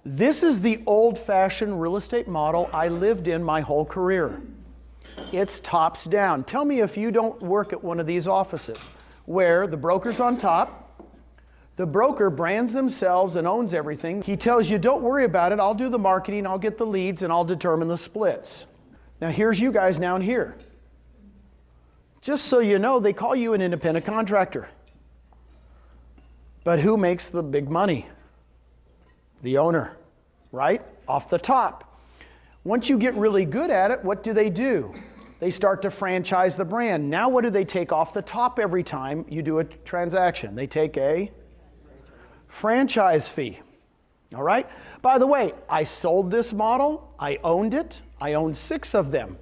This is the old-fashioned real estate model I lived in my whole career. It's tops down. Tell me if you don't work at one of these offices where the broker's on top, the broker brands themselves and owns everything. He tells you, don't worry about it, I'll do the marketing, I'll get the leads, and I'll determine the splits. Now here's you guys down here. Just so you know, they call you an independent contractor. But who makes the big money? The owner, right? Off the top. Once you get really good at it, what do? They start to franchise the brand. Now what do they take off the top every time you do a transaction? They take a franchise fee. All right? By the way, I sold this model. I owned it. I owned 6 of them.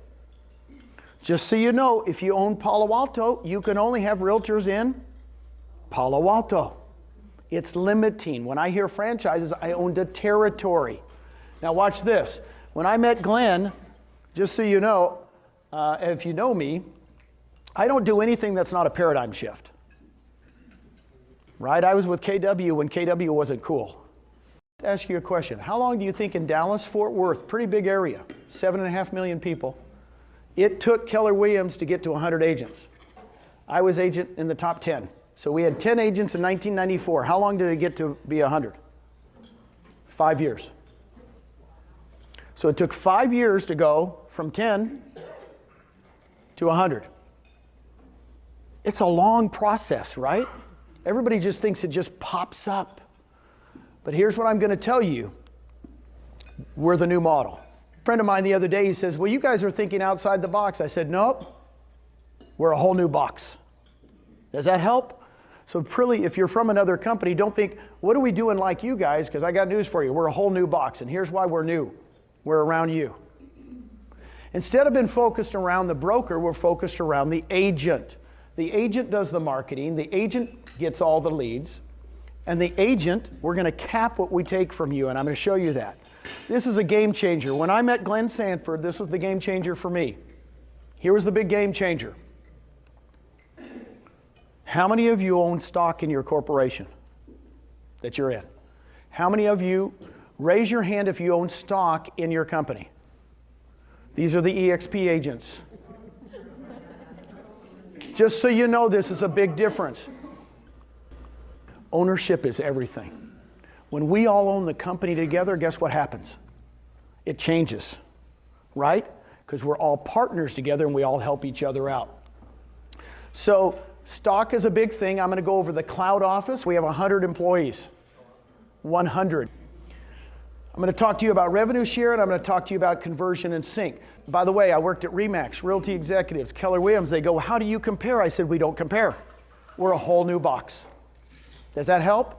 Just so you know, if you own Palo Alto, you can only have realtors in Palo Alto. It's limiting. When I hear franchises, I owned a territory. Now watch this. When I met Glenn, just so you know, if you know me, I don't do anything that's not a paradigm shift. Right? I was with KW when KW wasn't cool. I'll ask you a question. How long do you think in Dallas, Fort Worth, pretty big area, 7.5 million people, it took Keller Williams to get to 100 agents? I was agent in the top 10. So we had 10 agents in 1994. How long did it get to be 100? 5 years. So it took 5 years to go from 10 to 100. It's a long process, right? Everybody just thinks it just pops up. But here's what I'm going to tell you. We're the new model. A friend of mine the other day, he says, well, you guys are thinking outside the box. I said, nope, we're a whole new box. Does that help? So really, if you're from another company, don't think, what are we doing like you guys? Because I got news for you. We're a whole new box. And here's why we're new. We're around you. Instead of being focused around the broker, we're focused around the agent. The agent does the marketing. The agent gets all the leads. And the agent, we're going to cap what we take from you. And I'm going to show you that. This is a game changer. When I met Glenn Sanford, this was the game changer for me. Here was the big game changer. How many of you own stock in your corporation that you're in? How many of you, raise your hand if you own stock in your company? These are the EXP agents. Just so you know, this is a big difference. Ownership is everything. When we all own the company together, guess what happens? It changes, right? Because we're all partners together and we all help each other out. So, stock is a big thing. I'm going to go over the cloud office. We have 100 employees. 100. I'm going to talk to you about revenue share, and I'm going to talk to you about conversion and sync. By the way, I worked at RE/MAX, Realty Executives, Keller Williams. They go, how do you compare? I said, we don't compare. We're a whole new box. Does that help?